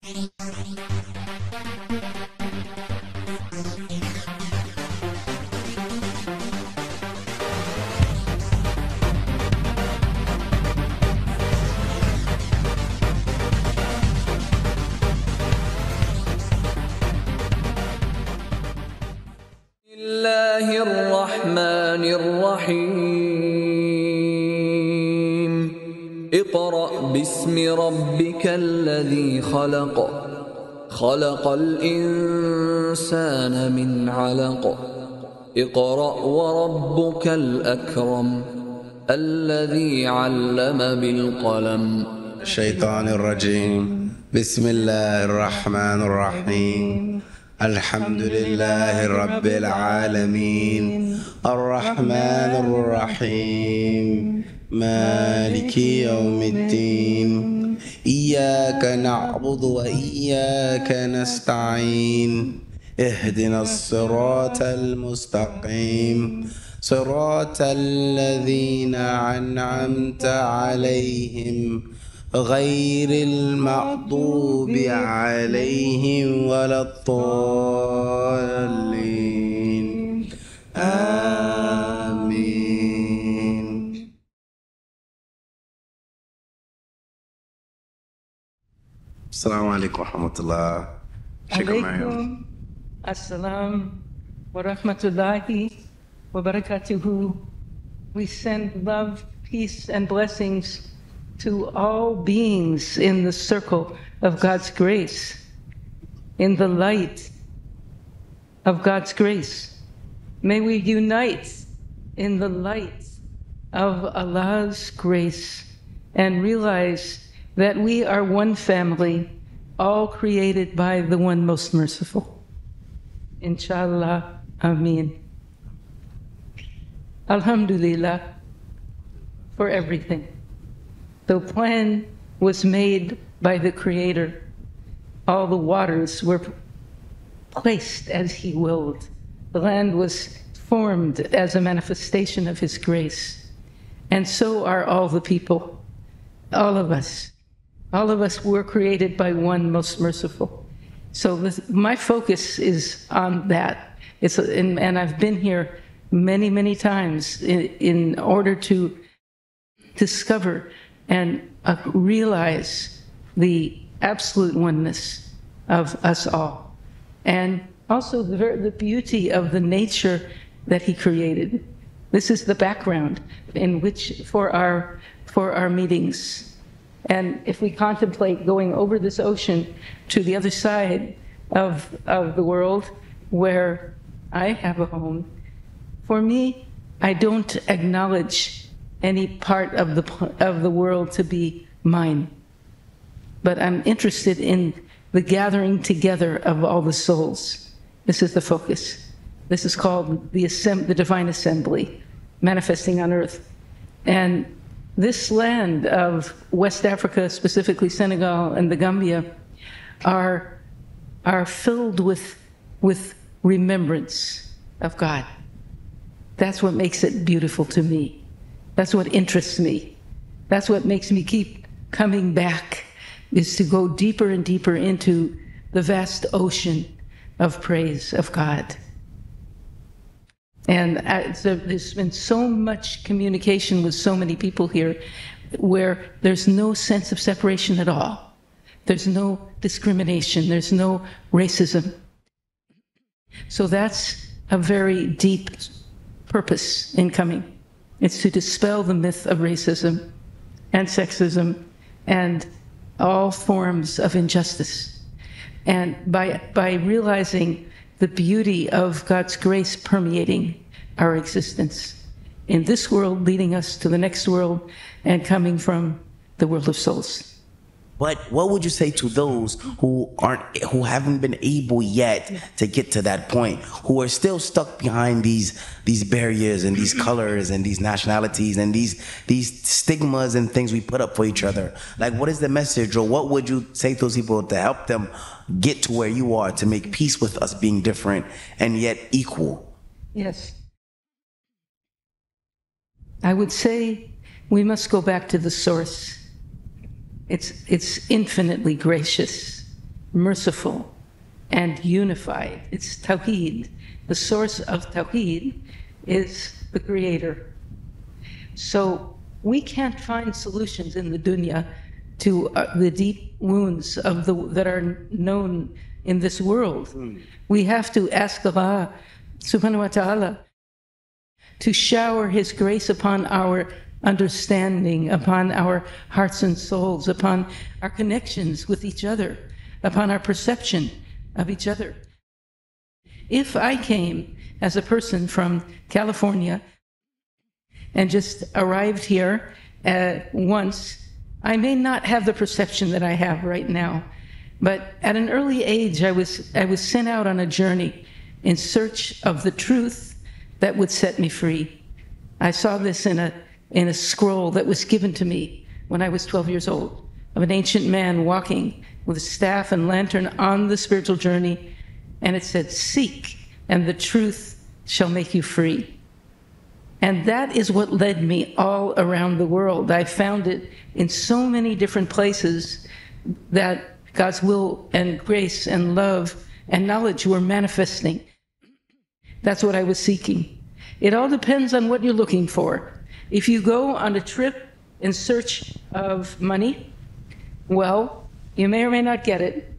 الله الرحمن الرحيم اقرأ باسم ربك الذي خلق خلق الإنسان من علق اقرأ وربك الأكرم الذي علم بالقلم الشيطان الرجيم بسم الله الرحمن الرحيم الحمد لله رب العالمين الرحمن الرحيم مالك يوم الدين إياك نعبد وإياك نستعين اهدنا الصراط المستقيم صراط الذين أنعمت عليهم غير المغضوب عليهم ولا الضالين آمين. السلام عليكم ورحمة الله. Sheikha Maryam. Assalam wa rahmatullahi wa barakatuhu. We send love, peace, and blessings to all beings in the circle of God's grace, in the light of God's grace. May we unite in the light of Allah's grace and realize that we are one family, all created by the one most merciful. Inshallah, Ameen. Alhamdulillah for everything. The plan was made by the Creator. All the waters were placed as He willed. The land was formed as a manifestation of His grace. And so are all the people, all of us. All of us were created by one most merciful. So my focus is on that. And I've been here many, many times in order to discover and realize the absolute oneness of us all. And also the beauty of the nature that He created. This is the background in which for our meetings. And if we contemplate going over this ocean to the other side of the world where I have a home, for me, I don't acknowledge any part of the world to be mine. But I'm interested in the gathering together of all the souls. This is the focus. This is called the Divine Assembly, manifesting on earth. And this land of West Africa, specifically Senegal and the Gambia, are filled with remembrance of God. That's what makes it beautiful to me. That's what interests me. That's what makes me keep coming back, is to go deeper and deeper into the vast ocean of praise of God. And there's been so much communication with so many people here where there's no sense of separation at all. There's no discrimination. There's no racism. So that's a very deep purpose in coming. It's to dispel the myth of racism and sexism and all forms of injustice. And by realizing the beauty of God's grace permeating our existence in this world, leading us to the next world, and coming from the world of souls. But what would you say to those who haven't been able yet to get to that point, who are still stuck behind these barriers and these colors and these nationalities and these stigmas and things we put up for each other? Like, what is the message, or what would you say to those people to help them get to where you are, to make peace with us being different and yet equal? Yes. I would say we must go back to the source. It's infinitely gracious. merciful, and unified. It's Tawheed. The source of Tawheed is the Creator. So we can't find solutions in the dunya to the deep wounds of that are known in this world. We have to ask Allah subhanahu wa ta'ala to shower His grace upon our understanding, upon our hearts and souls, upon our connections with each other, upon our perception of each other. If I came as a person from California and just arrived here once, I may not have the perception that I have right now. But at an early age, I was sent out on a journey in search of the truth that would set me free. I saw this in a scroll that was given to me when I was 12 years old, of an ancient man walking with a staff and lantern on the spiritual journey, and it said, "Seek, and the truth shall make you free." And that is what led me all around the world. I found it in so many different places that God's will and grace and love and knowledge were manifesting. That's what I was seeking. It all depends on what you're looking for. If you go on a trip in search of money, well, you may or may not get it,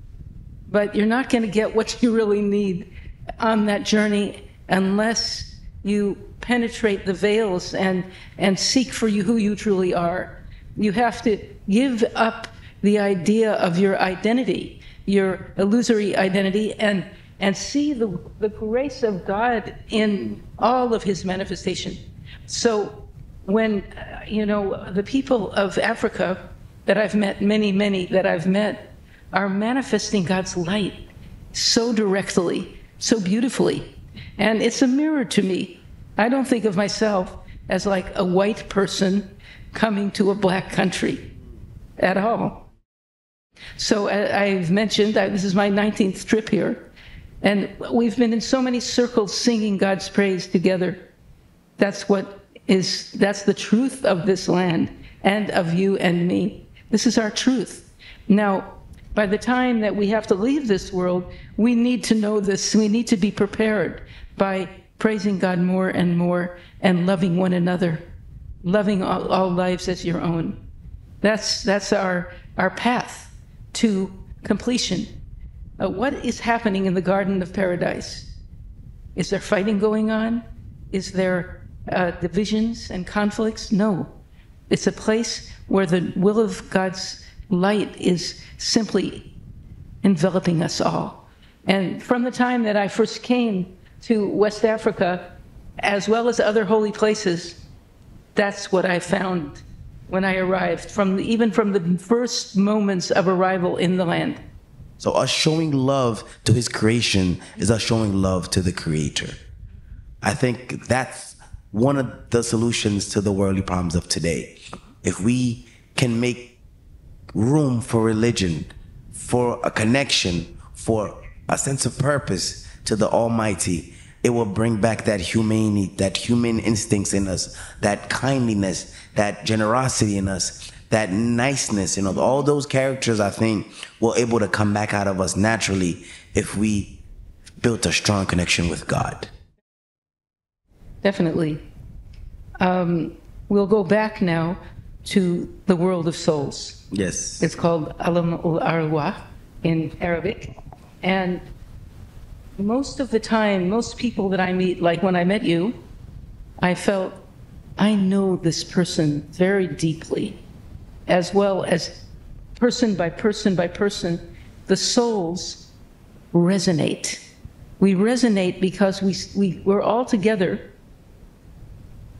but you're not going to get what you really need on that journey unless you penetrate the veils and seek for who you truly are. You have to give up the idea of your identity, your illusory identity, and see the grace of God in all of His manifestation. So when, the people of Africa that I've met, many that I've met, are manifesting God's light so directly, so beautifully. And it's a mirror to me. I don't think of myself as like a white person coming to a black country at all. So I've mentioned, this is my 19th trip here, and we've been in so many circles singing God's praise together. That's the truth of this land and of you and me. This is our truth. Now, by the time that we have to leave this world, we need to know this. We need to be prepared by praising God more and more and loving one another, loving all lives as your own. That's our path to completion. What is happening in the Garden of Paradise? Is there fighting going on? Is there divisions and conflicts? No. It's a place where the will of God's light is simply enveloping us all. And from the time that I first came to West Africa, as well as other holy places, that's what I found when I arrived, even from the first moments of arrival in the land. So us showing love to His creation is us showing love to the Creator. I think that's one of the solutions to the worldly problems of today. If we can make room for religion, for a connection, for a sense of purpose to the Almighty, it will bring back that humanity, that human instincts in us, that kindliness, that generosity in us, that niceness, all those characters, I think, will able to come back out of us naturally if we built a strong connection with God. Definitely. We'll go back now to the world of souls. Yes. It's called Alam al-Arwah in Arabic. And most of the time, most people that I meet, like when I met you, I felt, I know this person very deeply, as well as person by person by person, the souls resonate. We resonate because we're all together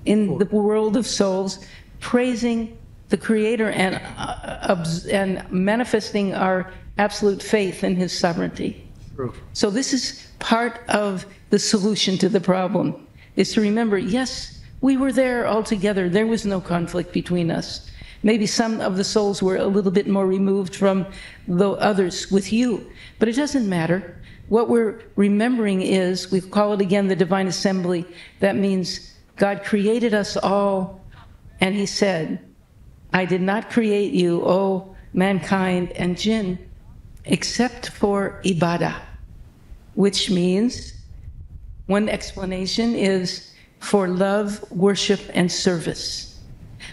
in the world of souls, praising the Creator and manifesting our absolute faith in His sovereignty. True. So this is part of the solution to the problem, is to remember, yes, we were there all together. There was no conflict between us. Maybe some of the souls were a little bit more removed from the others with you, but it doesn't matter. What we're remembering is, we call it again the divine assembly. That means God created us all, and He said, I did not create you, O mankind and jinn, except for ibadah, which means one explanation is for love, worship, and service.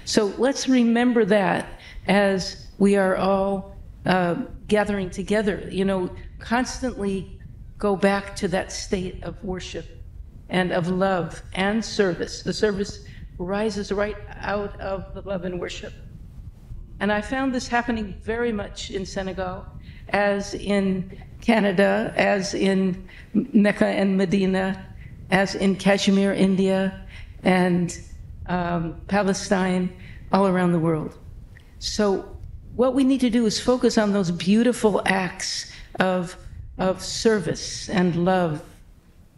So let's remember that as we are all gathering together, constantly go back to that state of worship and of love and service. The service rises right out of the love and worship. And I found this happening very much in Senegal, as in Canada, as in Mecca and Medina, as in Kashmir, India, and Palestine, all around the world. So what we need to do is focus on those beautiful acts of service and love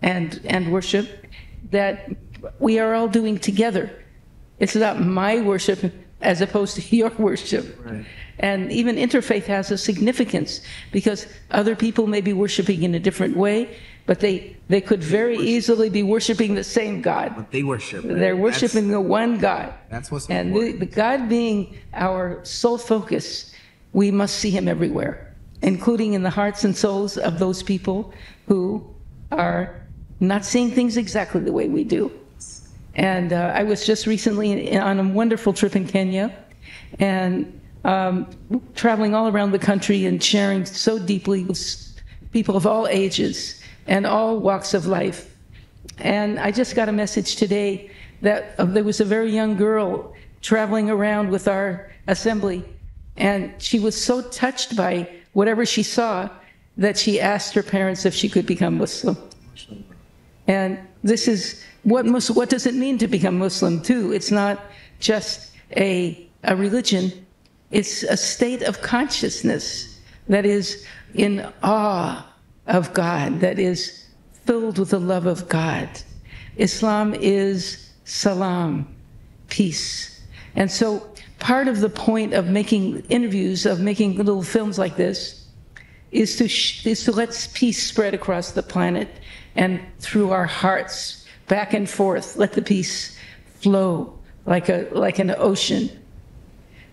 and worship that we are all doing together. It's not my worship as opposed to your worship. Right. And even interfaith has a significance, because other people may be worshiping in a different way, but they could very easily be worshiping the same God. But they worship. Right? They're worshiping the one God. That's what's and important. the God being our sole focus, we must see him everywhere, including in the hearts and souls of those people who are not seeing things exactly the way we do. And I was just recently on a wonderful trip in Kenya, and traveling all around the country and sharing so deeply with people of all ages and all walks of life. And I just got a message today that there was a very young girl traveling around with our assembly, and she was so touched by whatever she saw that she asked her parents if she could become Muslim. And this is what does it mean to become Muslim too? It's not just a religion. It's a state of consciousness that is in awe of God, that is filled with the love of God. Islam is salam, peace. And so part of the point of making interviews, of making little films like this, is to let peace spread across the planet and through our hearts, back and forth. Let the peace flow like an ocean.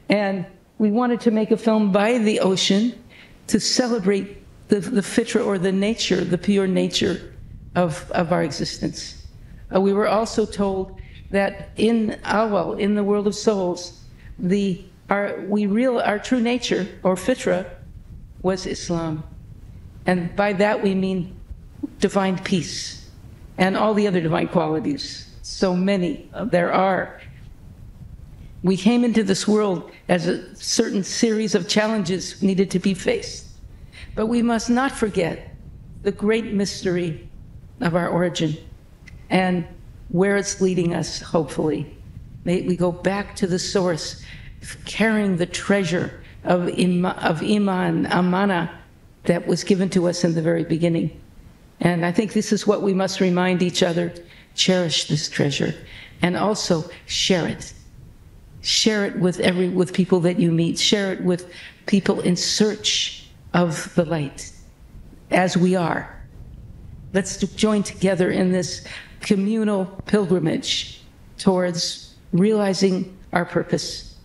And we wanted to make a film by the ocean to celebrate the fitra, or the nature, the pure nature of our existence. We were also told that in Awal, in the world of souls, our true nature, or fitra, was Islam. And by that we mean divine peace and all the other divine qualities. So many there are. We came into this world as a certain series of challenges needed to be faced. But we must not forget the great mystery of our origin and where it's leading us, hopefully. May we go back to the source, carrying the treasure of Iman, Amana, that was given to us in the very beginning. And I think this is what we must remind each other: cherish this treasure, and also share it. Share it with people that you meet. Share it with people in search of the light, as we are. Let's join together in this communal pilgrimage towards realizing our purpose,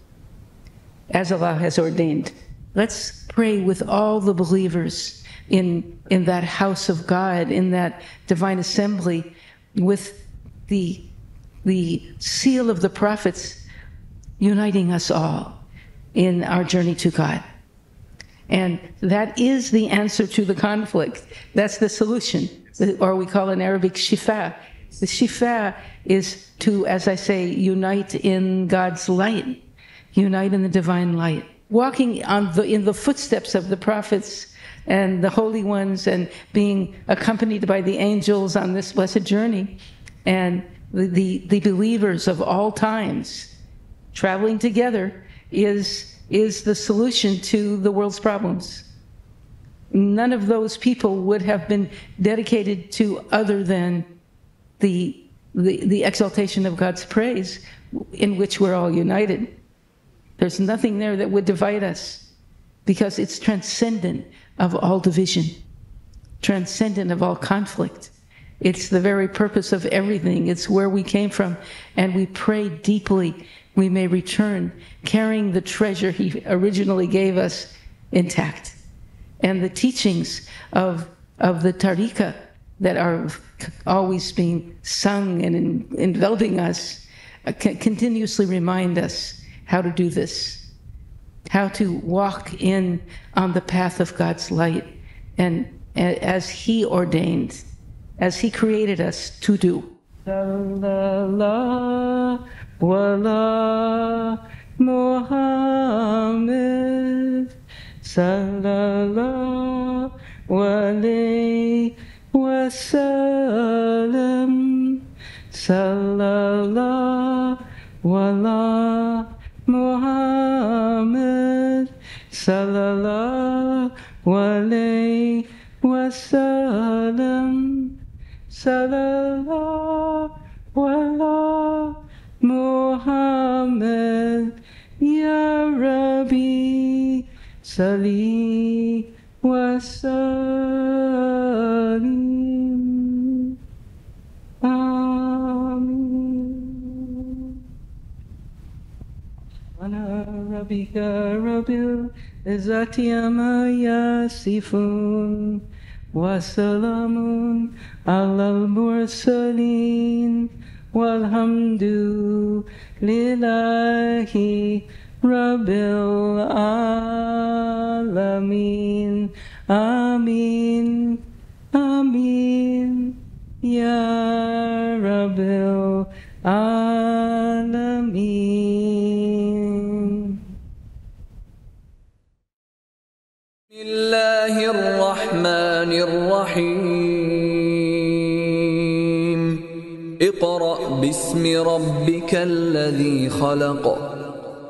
as Allah has ordained. Let's pray with all the believers in that house of God, in that divine assembly, with the seal of the prophets uniting us all in our journey to God. And that is the answer to the conflict. That's the solution, or we call in Arabic shifa. The shifa is to, as I say, unite in God's light, unite in the divine light. Walking in the footsteps of the prophets and the holy ones, and being accompanied by the angels on this blessed journey, and the believers of all times traveling together is the solution to the world's problems. None of those people would have been dedicated to other than the exaltation of God's praise, in which we're all united. There's nothing there that would divide us, because it's transcendent of all division, transcendent of all conflict. It's the very purpose of everything. It's where we came from, and we pray deeply we may return carrying the treasure he originally gave us intact. and the teachings of the tariqah that are always being sung and enveloping us continuously remind us how to do this, how to walk on the path of God's light, and as He ordained, as He created us to do. Sallallahu ala Muhammad, sallallahu alayhi wa sallam, sallallahu ala Muhammad, sallallahu alayhi wa sallam, sallallahu ala Muhammad, ya Rabbi, salli wa sallim. Amin. Ana rabbika rabbil izzati amma yasifun, wa salamun alal mursalin, walhamdu lillahi rabbil alamin. Amin, amin, ya rabbil alamin. Bismillahir Rahmanir Rahim. Iqra' bismi rabbikal ladhi khalaq.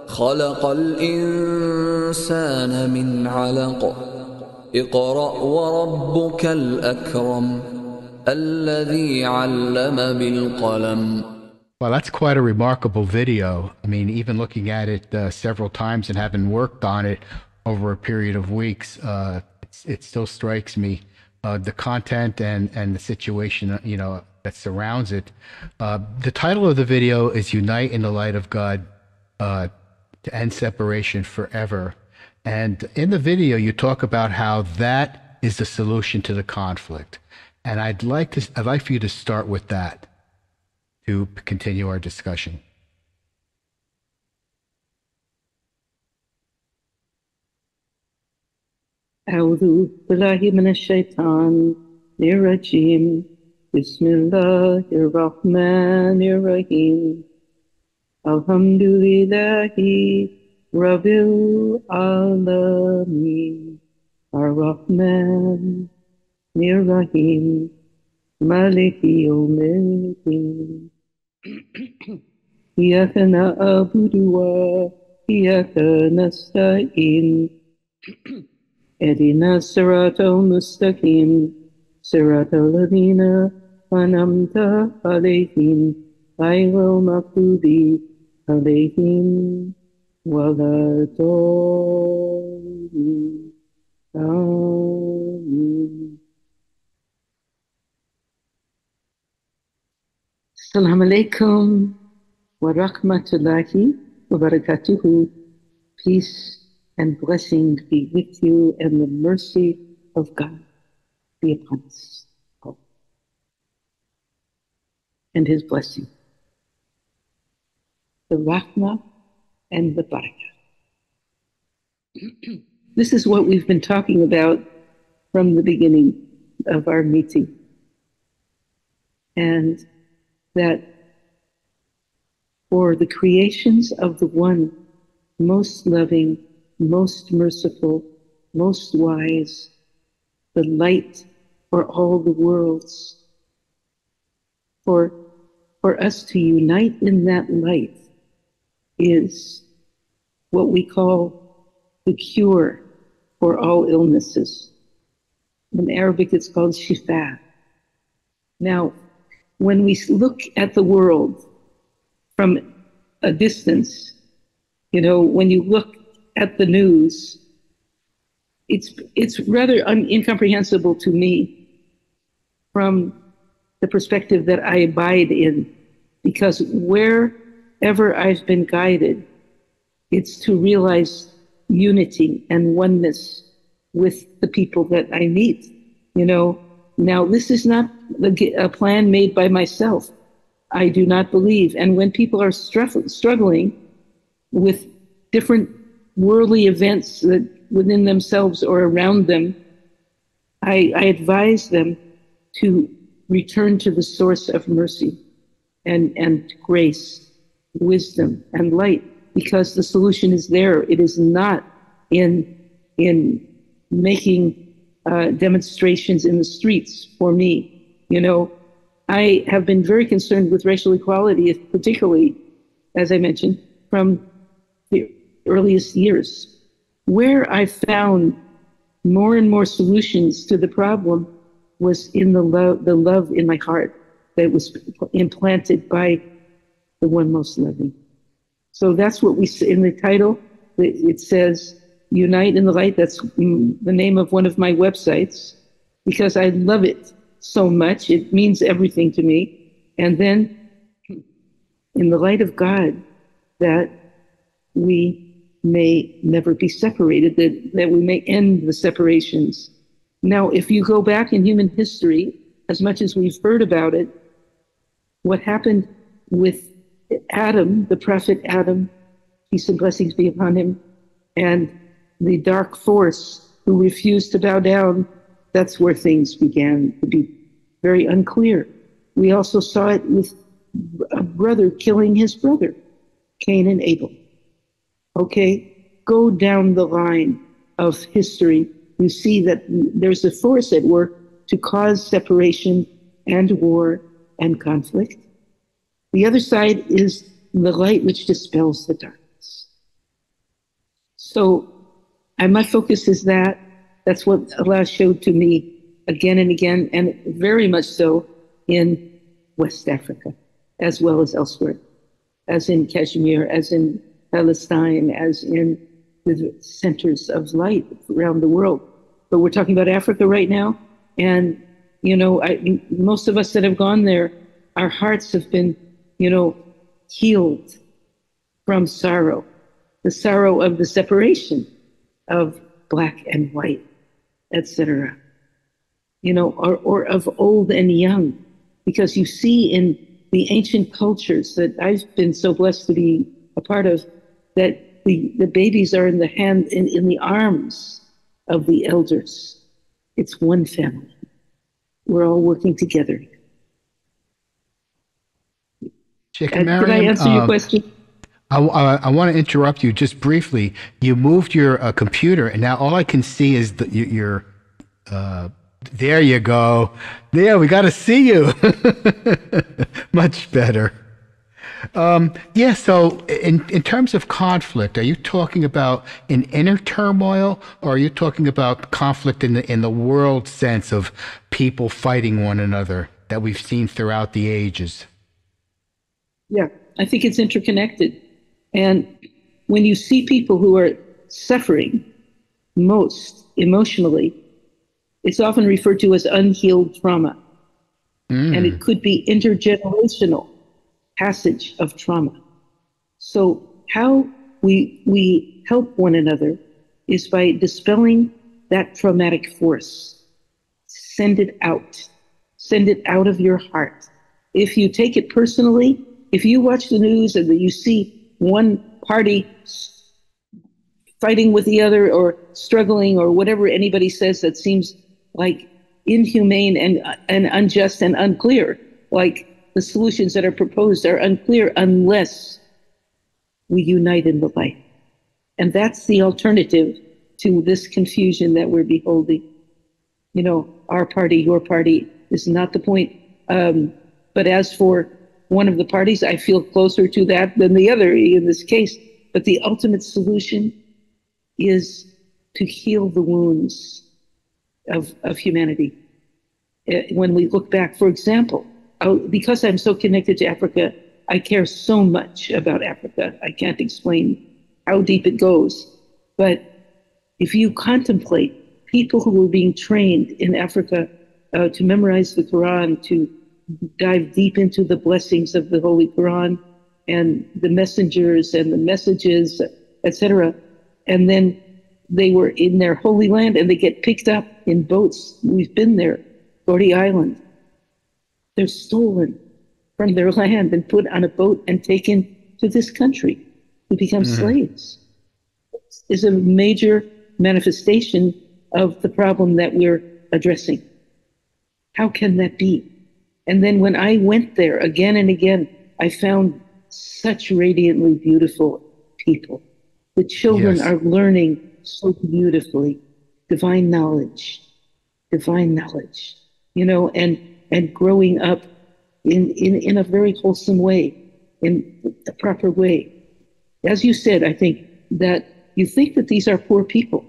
Khalaqal insana min 'alaq. Iqra' wa rabbukal akram. Alladhi 'allama bil qalam. Well, that's quite a remarkable video. I mean, even looking at it several times and having worked on it over a period of weeks, it still strikes me the content and the situation, that surrounds it. The title of the video is "Unite in the Light of God to End Separation Forever," and in the video you talk about how that is the solution to the conflict. And I'd like for you to start with that to continue our discussion. أعوذ بالله من الشيطان الرجيم. بسم الله الرحمن الرحيم. الحمد لله رب العالمين. الرحمن الرحيم. مالك يوم الدين. إياك نعبد وإياك نستعين. اهدنا الصراط المستقيم صراط الذين أنعمت عليهم غير المغضوب عليهم ولا الضالين. آمين. Assalamu alaikum wa rahmatullahi wa barakatuhu. Peace and blessing be with you, and the mercy of God be upon us all. And His blessing, the rahmah and the barakah. This is what we've been talking about from the beginning of our meeting. And that for the creations of the one most loving, most merciful, most wise, the light for all the worlds, for us to unite in that light is what we call the cure for all illnesses. In Arabic, it's called shifa. Now, when we look at the world from a distance, when you look at the news, it's rather incomprehensible to me from the perspective that I abide in, because wherever I've been guided, it's to realize unity and oneness with the people that I meet. Now this is not a plan made by myself. I do not believe. And when people are struggling with different worldly events that within themselves or around them, I advise them to return to the source of mercy and grace, wisdom, and light, because the solution is there. It is not in making demonstrations in the streets for me. I have been very concerned with racial equality, particularly, as I mentioned, from the earliest years. Where I found more and more solutions to the problem was in the love in my heart that was implanted by the one most loving. So that's what we say in the title. It says, Unite in the Light. That's the name of one of my websites, because I love it so much. It means everything to me. And then, in the light of God, that we may never be separated, that we may end the separations. Now, if you go back in human history, as much as we've heard about it, what happened with Adam, the prophet Adam, peace and blessings be upon him, and the dark force who refused to bow down, that's where things began to be very unclear. We also saw it with a brother killing his brother, Cain and Abel. Okay, go down the line of history. You see that there's a force at work to cause separation and war and conflict. The other side is the light which dispels the darkness. So, and my focus is that. That's what Allah showed to me again and again, and very much so in West Africa, as well as elsewhere, as in Kashmir, as in Palestine, as in the centers of light around the world. But we're talking about Africa right now, and most of us that have gone there, our hearts have been, healed from sorrow, the sorrow of the separation of black and white, etc. Or of old and young, because you see in the ancient cultures that I've been so blessed to be a part of, that the babies are in the arms of the elders. It's one family. We're all working together. Sheikha Did I Maryam, answer your question? I want to interrupt you just briefly. You moved your computer, and now all I can see is your. There you go. There, we got to see you. Much better. Yeah. So, in terms of conflict, are you talking about an inner turmoil, or are you talking about conflict in the world sense of people fighting one another that we've seen throughout the ages? Yeah, I think it's interconnected. And when you see people who are suffering most emotionally, it's often referred to as unhealed trauma. And it could be intergenerational passage of trauma. So how we help one another is by dispelling that traumatic force. Send it out. Send it out of your heart. If you take it personally, if you watch the news and you see one party fighting with the other or struggling or whatever anybody says that seems like inhumane and unjust and unclear, like the solutions that are proposed are unclear unless we unite in the light. And that's the alternative to this confusion that we're beholding. Our party, your party is not the point. But as for one of the parties, I feel closer to that than the other in this case. But the ultimate solution is to heal the wounds of humanity. When we look back, for example, because I'm so connected to Africa, I care so much about Africa. I can't explain how deep it goes. But if you contemplate people who were being trained in Africa to memorize the Quran, to dive deep into the blessings of the Holy Quran and the messengers and the messages, etc., and then they were in their holy land and they get picked up in boats. We've been there, Gordy Island. They're stolen from their land and put on a boat and taken to this country to become slaves. Is a major manifestation of the problem that we're addressing. How can that be? And then when I went there again and again, I found such radiantly beautiful people. The children Yes. are learning so beautifully, divine knowledge, you know, and growing up in a very wholesome way, in a proper way. As you said, I think that you think that these are poor people.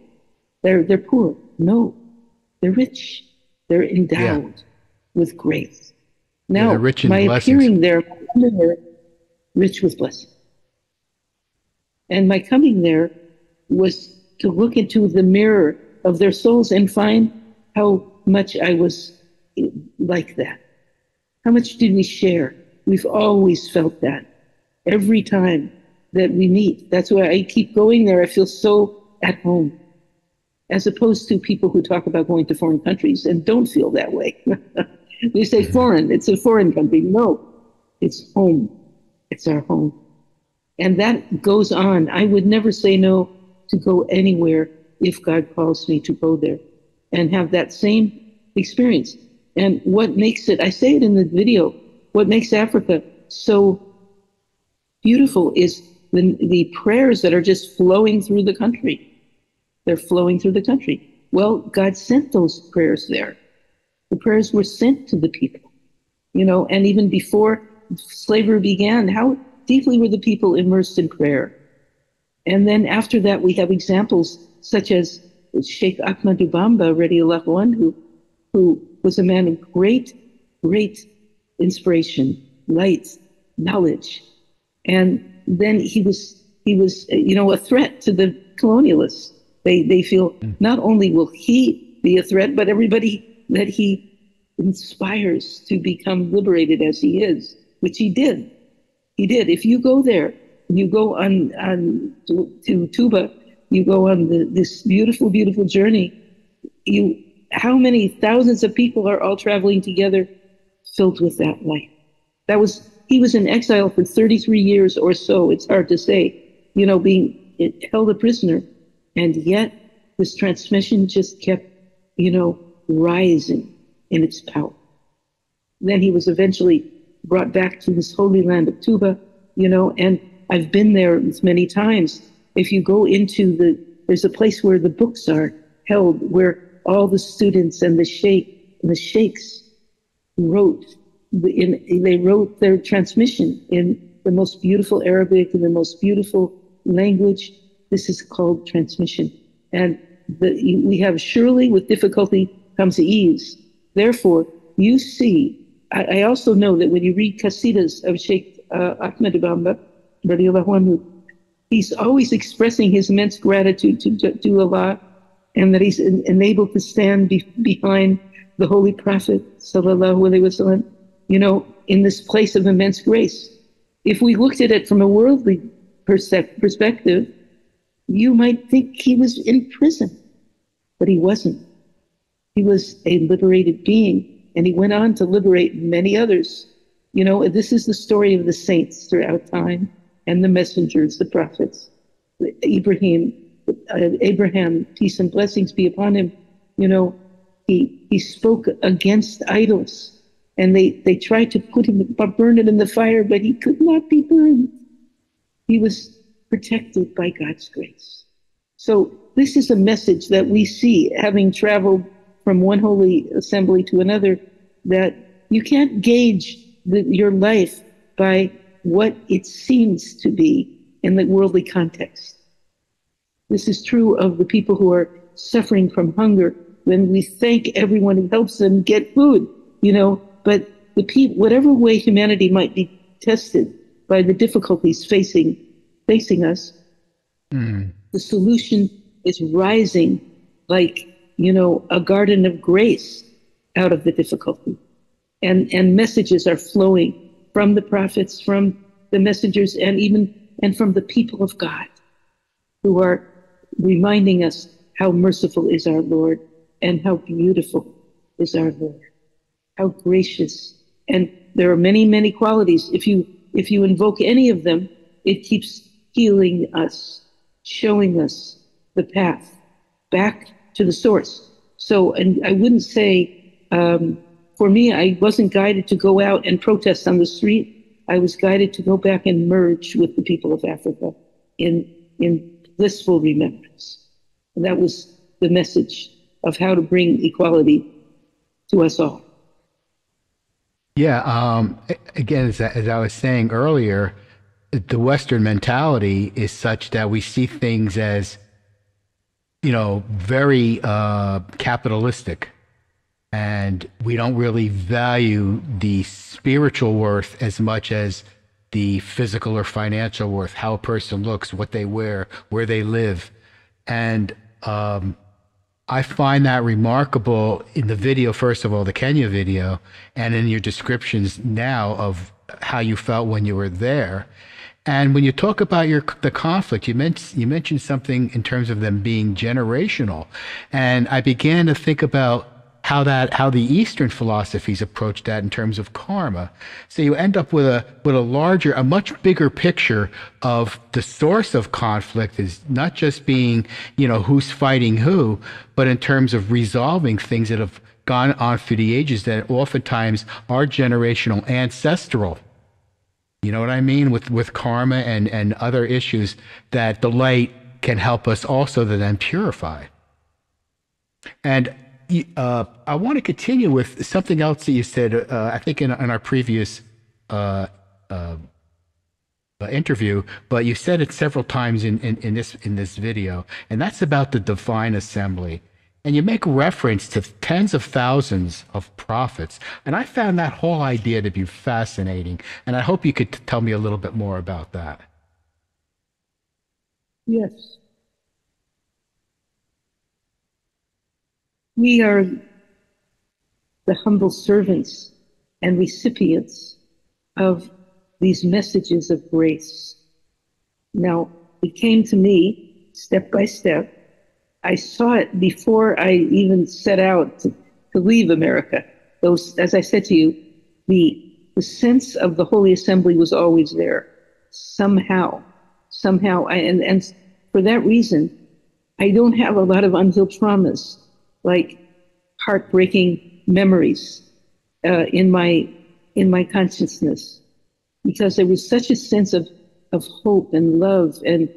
They're poor. No, they're rich. They're endowed with grace. Now, they're rich in my blessings. appearing there, rich with blessings. And my coming there was to look into the mirror of their souls and find how much I was like that. How much did we share? We've always felt that every time that we meet. That's why I keep going there. I feel so at home, as opposed to people who talk about going to foreign countries and don't feel that way. They say foreign, it's a foreign country. No, it's home. It's our home. And that goes on. I would never say no to go anywhere if God calls me to go there and have that same experience. And what makes it, I say it in the video, what makes Africa so beautiful is the prayers that are just flowing through the country. They're flowing through the country. Well, God sent those prayers there. The prayers were sent to the people, you know, and even before slavery began, how deeply were the people immersed in prayer? And then after that, we have examples such as Sheikh Ahmadu Bamba, radiallahu anhu, who was a man of great inspiration, light, knowledge. And then he was, you know, a threat to the colonialists. They feel not only will he be a threat, but everybody that he inspires to become liberated as he is, which he did. He did. If you go there, you go on to Tuba, you go on this beautiful, beautiful journey. How many thousands of people are all traveling together, filled with that light? He was in exile for 33 years or so. It's hard to say, you know, being held a prisoner, and yet this transmission just kept, you know, rising in its power. Then he was eventually brought back to this holy land of Tuba, you know, and I've been there many times. If you go into there's a place where the books are held, where all the students and the sheikhs wrote, they wrote their transmission in the most beautiful Arabic and the most beautiful language. This is called transmission. And we have surely with difficulty comes ease. Therefore, you see, I also know that when you read Qasidas of Sheikh Ahmed Bamba, radiallahu anhu, he's always expressing his immense gratitude to Allah, and that he's enabled to stand behind the Holy Prophet, sallallahu alaihi wasallam, you know, in this place of immense grace. If we looked at it from a worldly perspective, you might think he was in prison, but he wasn't. He was a liberated being, and he went on to liberate many others. You know, this is the story of the saints throughout time, and the messengers, the prophets. Abraham, peace and blessings be upon him, you know, he spoke against idols, and they tried to burn him in the fire, but he could not be burned. He was protected by God's grace. So this is a message that we see, having traveled from one holy assembly to another, that you can't gauge your life by what it seems to be in the worldly context. This is true of the people who are suffering from hunger, when we thank everyone who helps them get food, you know, but the people, whatever way humanity might be tested by the difficulties facing us, the solution is rising like, you know, a garden of grace out of the difficulty. And messages are flowing from the prophets, from the messengers, and from the people of God who are reminding us how merciful is our Lord and how beautiful is our Lord, how gracious. And there are many, many qualities. If you invoke any of them, it keeps healing us, showing us the path back to the source. So, and I wouldn't say, for me, I wasn't guided to go out and protest on the street. I was guided to go back and merge with the people of Africa in blissful remembrance. And that was the message of how to bring equality to us all. Yeah. Again, as I was saying earlier, the Western mentality is such that we see things as, very capitalistic, and we don't really value the spiritual worth as much as the physical or financial worth, how a person looks, what they wear, where they live. And I find that remarkable in the video, first of all, the Kenya video, and in your descriptions now of how you felt when you were there. And when you talk about the conflict, you mentioned something in terms of them being generational, and I began to think about how the Eastern philosophies approach that in terms of karma. So you end up with a much bigger picture of the source of conflict is not just being, who's fighting who, but in terms of resolving things that have gone on through the ages that oftentimes are generational, ancestral. You know what I mean? With karma and other issues that the light can help us also to then purify. And I want to continue with something else that you said, I think in our previous interview, but you said it several times in this video, and that's about the divine assembly. And you make reference to tens of thousands of prophets. And I found that whole idea to be fascinating. And I hope you could tell me a little bit more about that. Yes. We are the humble servants and recipients of these messages of grace. Now, it came to me step by step. I saw it before I even set out to leave America. As I said to you, the sense of the Holy Assembly was always there. Somehow, and for that reason, I don't have a lot of unhealed traumas, like heartbreaking memories in my consciousness, because there was such a sense of hope and love and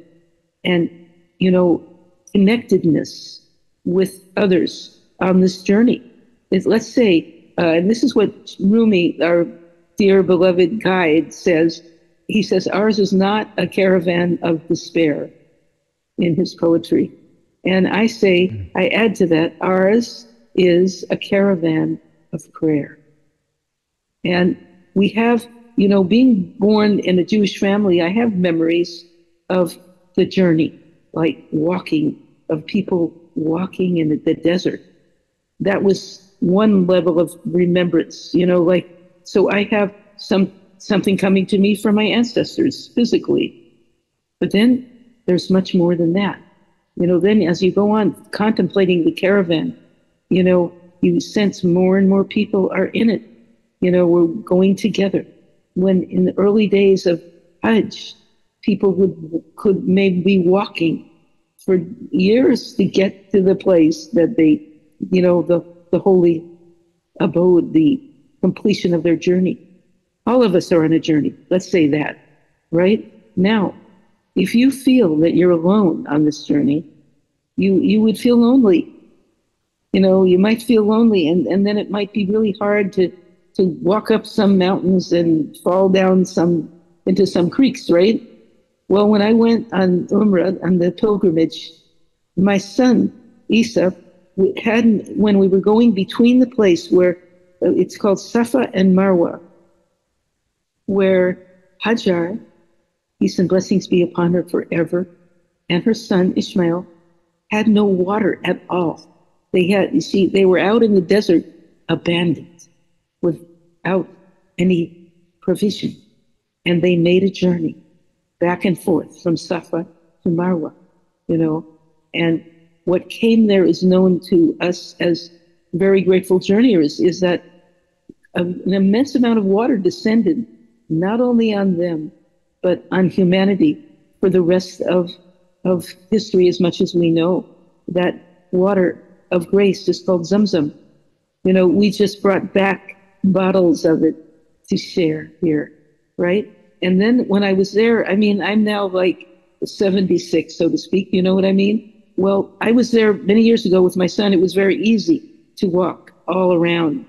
connectedness with others on this journey. Let's say, and this is what Rumi, our dear beloved guide, says. He says, ours is not a caravan of despair in his poetry. And I say, I add to that, ours is a caravan of prayer. And we have, being born in a Jewish family, I have memories of the journey, like of people walking in the desert. That was one level of remembrance, so I have something coming to me from my ancestors physically. But then there's much more than that. Then as you go on contemplating the caravan, you sense more and more people are in it. We're going together. When in the early days of Hajj, people could maybe be walking for years to get to the place that they, the holy abode, the completion of their journey. All of us are on a journey. Let's say that, right? Now, if you feel that you're alone on this journey, you would feel lonely. You might feel lonely, and then it might be really hard to walk up some mountains and fall down into some creeks, right? Well, when I went on Umrah, on the pilgrimage, my son, Isa, when we were going between the place where it's called Safa and Marwa, where Hajar, peace and blessings be upon her forever, and her son Ishmael had no water at all. They were out in the desert, abandoned, without any provision. And they made a journey back and forth from Safa to Marwa, And what came there is known to us as very grateful journeyers, is that an immense amount of water descended not only on them, but on humanity for the rest of history, as much as we know. That water of grace is called Zamzam. You know, we just brought back bottles of it to share here, right? And then when I was there, I mean, I'm now like 76, so to speak, you know what I mean? Well, I was there many years ago with my son. It was very easy to walk all around.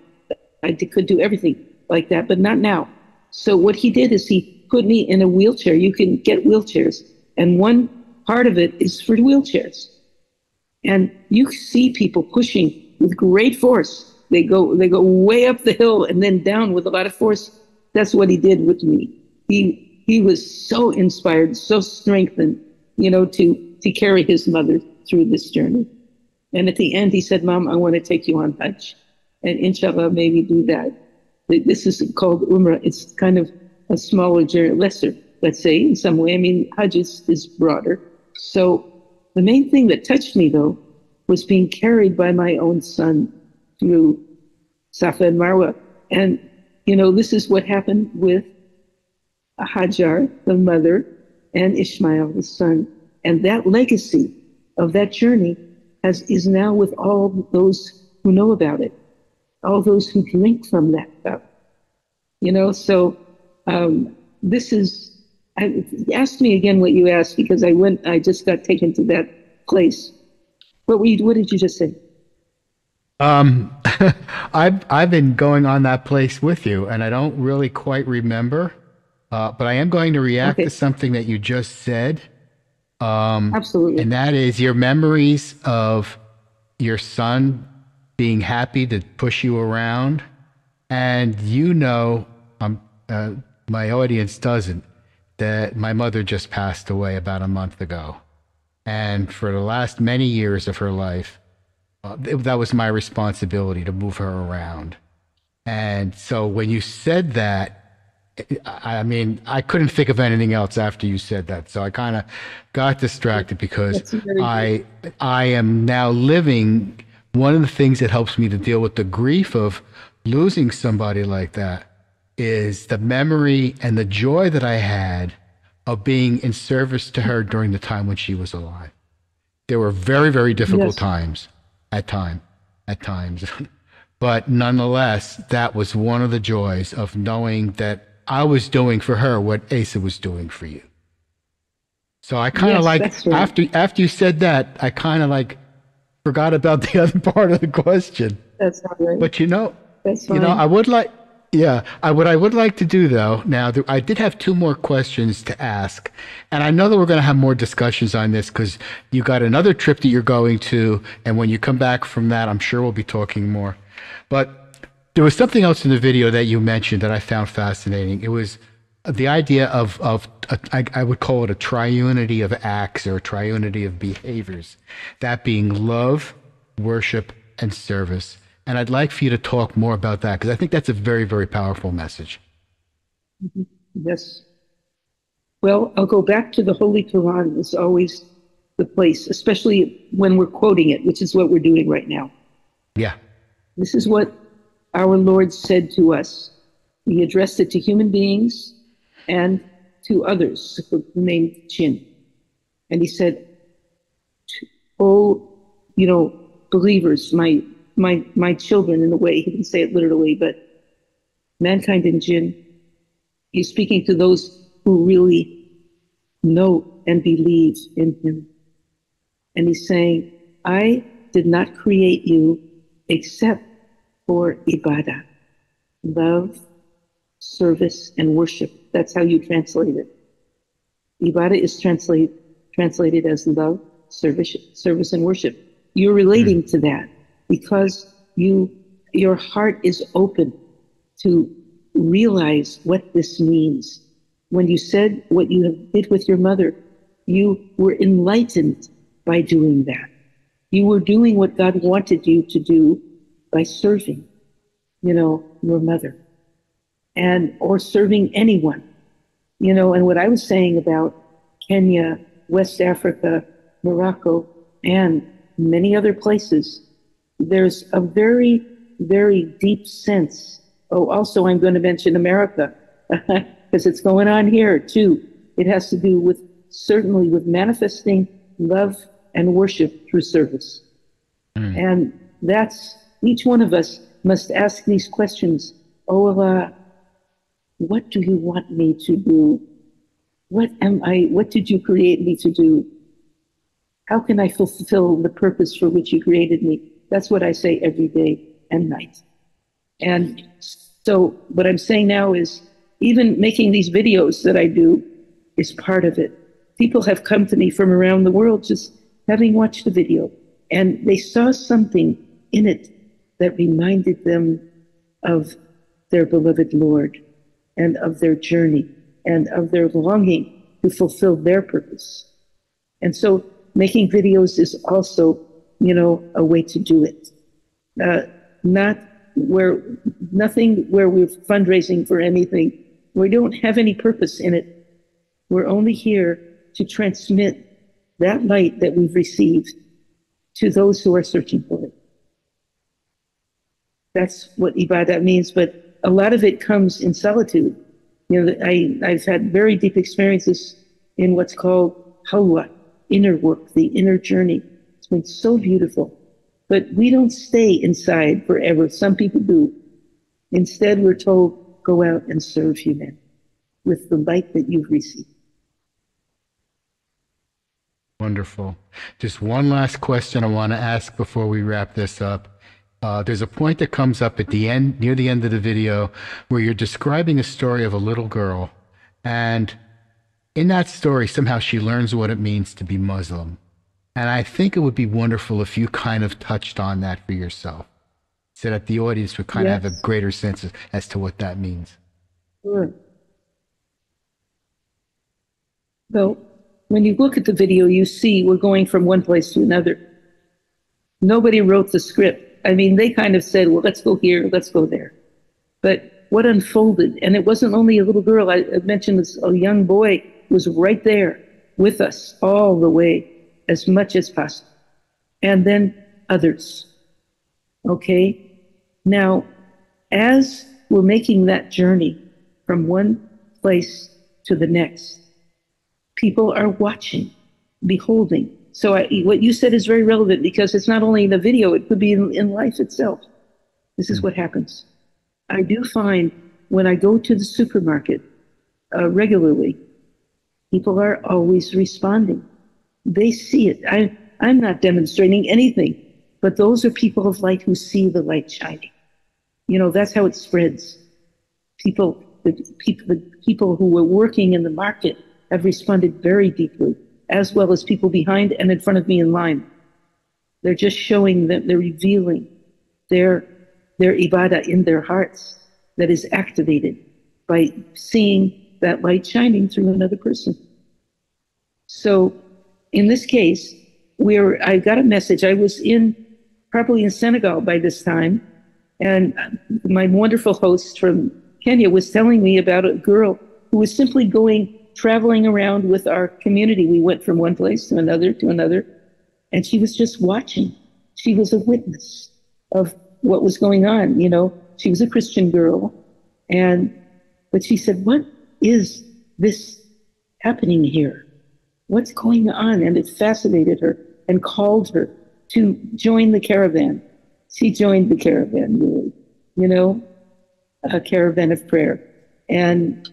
I could do everything like that, but not now. So what he did is he put me in a wheelchair. You can get wheelchairs, and one part of it is for wheelchairs. And you see people pushing with great force. They go way up the hill and then down with a lot of force. That's what he did with me. He was so inspired, so strengthened, you know, to carry his mother through this journey. And at the end, he said, "Mom, I want to take you on Hajj. And inshallah, maybe do that." This is called Umrah. It's kind of a smaller journey, lesser, let's say, in some way. I mean, Hajj is broader. So the main thing that touched me, though, was being carried by my own son through Safa and Marwa. And, you know, this is what happened with Hajar, the mother, and Ishmael, the son. And that legacy of that journey is now with all those who know about it, all those who drink from that cup. You know, so this is, ask me again what you asked, because I just got taken to that place. What did you just say? I've been going on that place with you, and I don't really quite remember, but I am going to react to something that you just said. Absolutely. And that is your memories of your son being happy to push you around. And you know, my audience doesn't, that my mother just passed away about a month ago. And for the last many years of her life, that was my responsibility to move her around. And so when you said that, I mean, I couldn't think of anything else after you said that. So I kind of got distracted, because I am now living. One of the things that helps me to deal with the grief of losing somebody like that is the memory and the joy that I had of being in service to her during the time when she was alive. There were very, very difficult times at times. But nonetheless, that was one of the joys of knowing that I was doing for her what Asa was doing for you. So I kind of after you said that, I kind of forgot about the other part of the question. That's not right. But you know, That's fine. I would like, what I would like to do though, now I did have two more questions to ask, and I know that we're going to have more discussions on this because you got another trip that you're going to, and when you come back from that, I'm sure we'll be talking more. But there was something else in the video that you mentioned that I found fascinating. It was the idea of I would call it a triunity of acts, or a triunity of behaviors, that being love, worship, and service. And I'd like for you to talk more about that, because I think that's a very, very powerful message. Yes. Well, I'll go back to the Holy Quran. It's always the place, especially when we're quoting it, which is what we're doing right now. Yeah. This is what our Lord said to us. He addressed it to human beings and to others named Jinn. And he said, "Oh, believers, my children," in a way. He didn't say it literally, but mankind and Jinn. He's speaking to those who really know and believe in him. And he's saying, "I did not create you except for ibadah, love, service, and worship." That's how you translate it. Ibadah is translated as love, service, and worship. You're relating to that because your heart is open to realize what this means. When you said what you did with your mother, you were enlightened by doing that. You were doing what God wanted you to do by serving, your mother, or serving anyone, and what I was saying about Kenya, West Africa, Morocco, and many other places, there's a very, very deep sense. Oh, also, I'm going to mention America, because it's going on here too. It has to do with, certainly with manifesting love and worship through service. And that's, each one of us must ask these questions. Oh Allah, what do you want me to do? What am I, what did you create me to do? How can I fulfill the purpose for which you created me? That's what I say every day and night. And so what I'm saying now is, even making these videos that I do is part of it. People have come to me from around the world just having watched the video, and they saw something in it that reminded them of their beloved Lord and of their journey and of their longing to fulfill their purpose. And so making videos is also, you know, a way to do it. Nothing where we're fundraising for anything. We don't have any purpose in it. We're only here to transmit that light that we've received to those who are searching for it. That's what ibadah means, but a lot of it comes in solitude. You know, I've had very deep experiences in what's called halwa, inner work, the inner journey. It's been so beautiful. But we don't stay inside forever. Some people do. Instead, we're told, go out and serve humanity with the light that you've received. Wonderful. Just one last question I want to ask before we wrap this up. There's a point that comes up at the end, near the end of the video, where you're describing a story of a little girl. And in that story, somehow she learns what it means to be Muslim. And I think it would be wonderful if you kind of touched on that for yourself, so that the audience would kind of have a greater sense as to what that means. Sure. Well, when you look at the video, you see we're going from one place to another. Nobody wrote the script. I mean, they kind of said, well, let's go here, let's go there. But what unfolded, and it wasn't only a little girl, I mentioned this, a young boy was right there with us all the way, as much as possible. And then others. Okay? Now, as we're making that journey from one place to the next, people are watching, beholding. So what you said is very relevant, because it's not only in the video, it could be in life itself. This is what happens. I do find when I go to the supermarket regularly, people are always responding. They see it. I'm not demonstrating anything, but those are people of light who see the light shining. You know, that's how it spreads. The people who were working in the market have responded very deeply, as well as people behind and in front of me in line. They're just showing that they're revealing their ibadah in their hearts that is activated by seeing that light shining through another person. So in this case, I got a message. I was probably in Senegal by this time, and my wonderful host from Kenya was telling me about a girl who was simply traveling around with our community. We went from one place to another, and she was just watching. She was a witness of what was going on. You know, she was a Christian girl, but she said, "What is this happening here? What's going on?" And it fascinated her and called her to join the caravan. She joined the caravan, really, you know, a caravan of prayer, and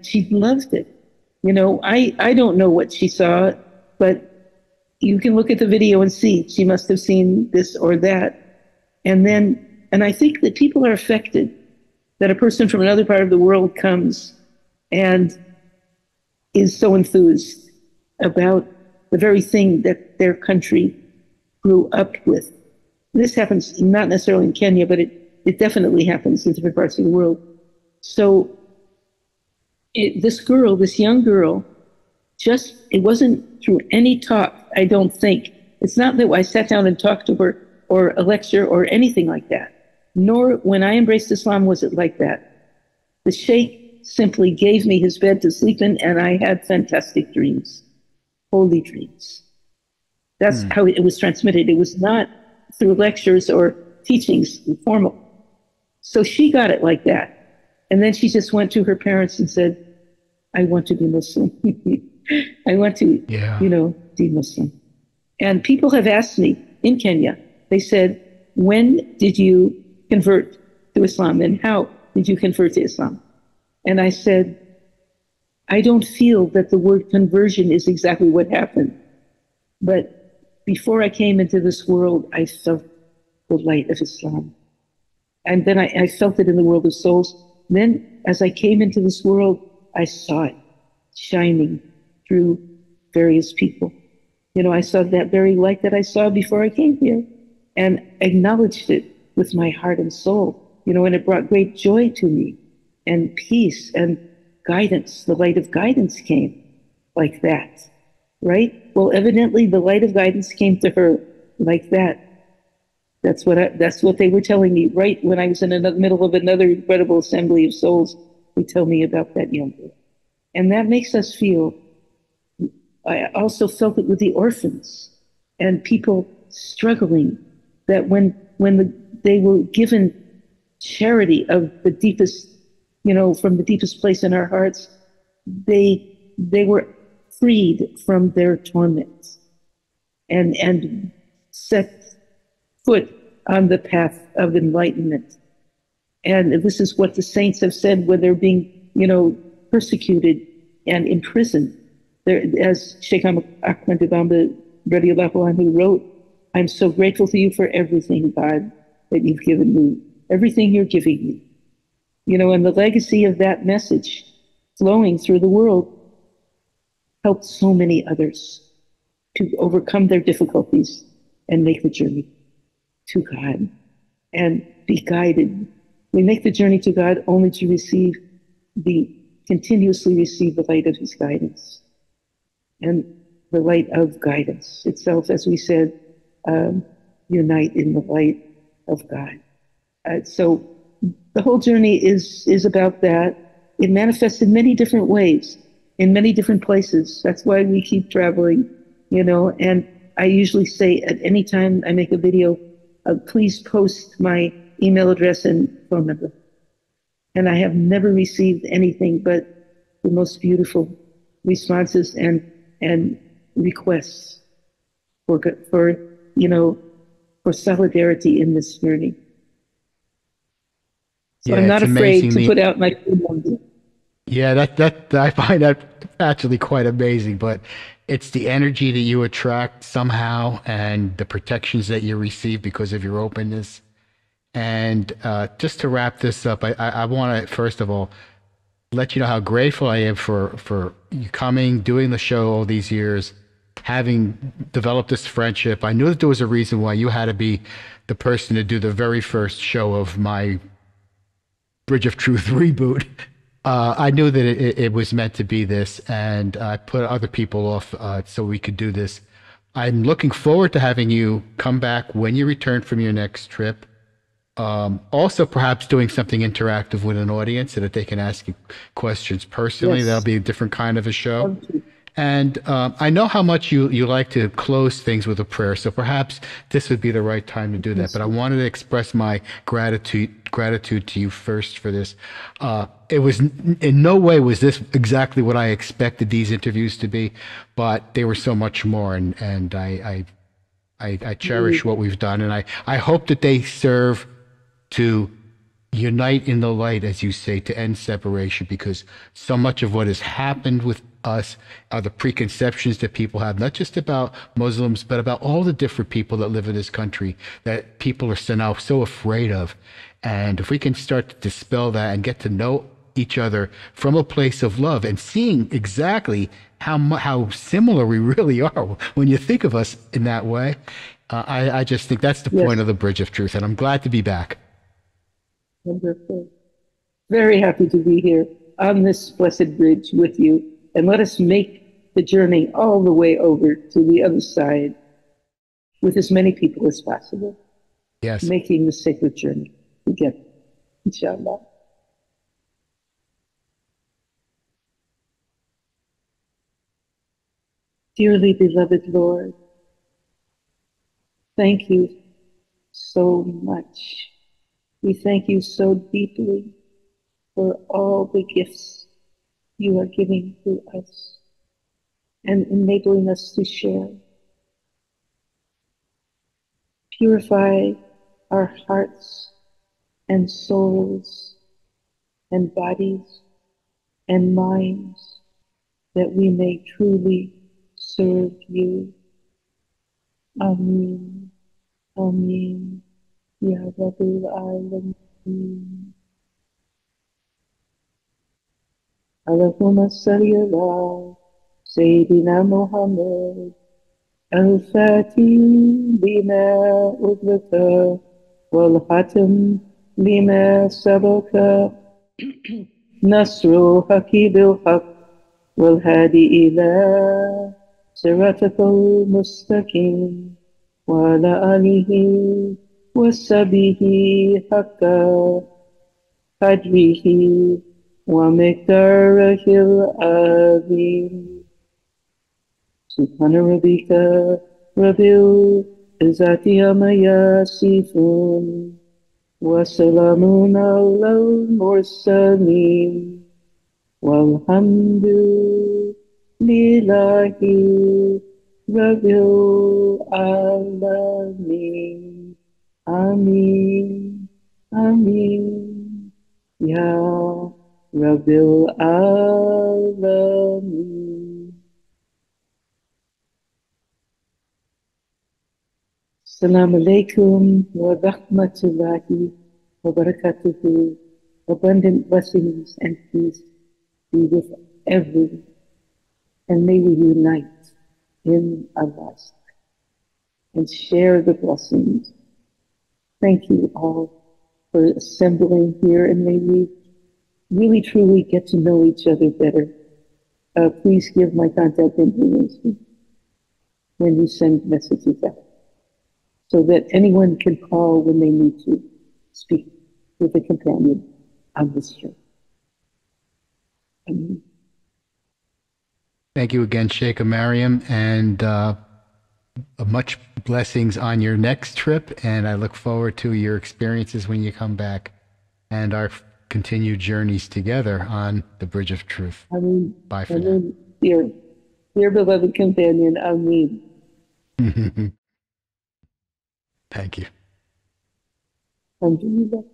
she loved it. You know, I don't know what she saw, but you can look at the video and see she must have seen this or that. And I think that people are affected, that a person from another part of the world comes and is so enthused about the very thing that their country grew up with. This happens not necessarily in Kenya, but it definitely happens in different parts of the world. So this young girl, it wasn't through any talk, I don't think. It's not that I sat down and talked to her or a lecture or anything like that. Nor when I embraced Islam was it like that. The Sheikh simply gave me his bed to sleep in, and I had fantastic dreams, holy dreams. That's how it was transmitted. It was not through lectures or teachings, formal. So she got it like that. And then she just went to her parents and said, I want to be Muslim. I want to, be Muslim. And people have asked me in Kenya, they said, when did you convert to Islam and how did you convert to Islam? And I said, I don't feel that the word conversion is exactly what happened. But before I came into this world, I felt the light of Islam. And then I felt it in the world of souls. Then as I came into this world, I saw it shining through various people. I saw that very light that I saw before I came here and acknowledged it with my heart and soul, and it brought great joy to me and peace and guidance. The light of guidance came like that, right? Well, evidently the light of guidance came to her like that. That's what they were telling me right when I was in the middle of another incredible assembly of souls who tell me about that young girl. And that makes us feel, I also felt it with the orphans and people struggling, that when they were given charity of the deepest, from the deepest place in our hearts, they were freed from their torments and set foot on the path of enlightenment. And this is what the saints have said when they're being, persecuted and imprisoned. As Sheikh Ahmad Bamba radiallahu anhu wrote, I'm so grateful to you for everything, God, that you've given me, everything you're giving me. And the legacy of that message flowing through the world helped so many others to overcome their difficulties and make the journey to God and be guided. We make the journey to God only to continuously receive the light of his guidance. And the light of guidance itself, as we said, unite in the light of God. So the whole journey is about that. It manifests in many different ways, in many different places. That's why we keep traveling, and I usually say at any time I make a video, please post my email address and phone number. And I have never received anything but the most beautiful responses and requests for solidarity in this journey. So I'm not afraid to put out my phone number. Yeah, that I find that actually quite amazing, but it's the energy that you attract somehow and the protections that you receive because of your openness. And just to wrap this up, I want to, first of all, let you know how grateful I am for you coming, doing the show all these years, having developed this friendship. I knew that there was a reason why you had to be the person to do the very first show of my Bridge of Truth reboot. I knew that it was meant to be this, and I put other people off so we could do this. I'm looking forward to having you come back when you return from your next trip. Also, perhaps doing something interactive with an audience so that they can ask you questions personally. Yes. That'll be a different kind of a show. And I know how much you like to close things with a prayer, so perhaps this would be the right time to do that. But I wanted to express my gratitude to you first for this. It was in no way was this exactly what I expected these interviews to be, but they were so much more, and I cherish what we've done, and I hope that they serve to unite in the light, as you say, to end separation, because so much of what has happened with us are the preconceptions that people have, not just about Muslims, but about all the different people that live in this country that people are now so afraid of. And if we can start to dispel that and get to know each other from a place of love and seeing exactly how similar we really are when you think of us in that way, I just think that's the point of the Bridge of Truth, and I'm glad to be back. Wonderful. Very happy to be here on this blessed bridge with you. And let us make the journey all the way over to the other side with as many people as possible. Yes. Making the sacred journey together, inshallah. Dearly beloved Lord, Thank you so much. We thank you so deeply for all the gifts you are giving to us and enabling us to share. Purify our hearts and souls and bodies and minds that we may truly serve you. Amen. Amen. Ya Rabbul Alamin. Allahumma salli ala Sayyidina Muhammad al-Fatih lima udlika wal-Hatim lima sabaka Nasru Haqi bil-Haq wal-Hadi ila Siratakal Mustaqim wa ala alihi wa sahbihi haqqa qadrihi wa miqdarihil azim. Subhana rabbika rabbil izzati amma yasifun wa salamun alal mursalin walhamdu lillahi rabbil alamin. Amin. Amin. Ya Rabbil Alamin. Assalamu alaikum wa rahmatullahi wa barakatuhu. Abundant blessings and peace be with everyone. And may we unite in Allah's name and share the blessings. Thank you all for assembling here, and may we really truly get to know each other better. Please give my contact information when you send messages out so that anyone can call when they need to speak with a companion on this show. Amen. Thank you again, Sheikha Maryam, and much blessings on your next trip. And I look forward to your experiences when you come back and our continued journeys together on the Bridge of Truth. Amen. Bye for Amen. Dear beloved companion, Amen. now. Thank you. Alhamdulillah.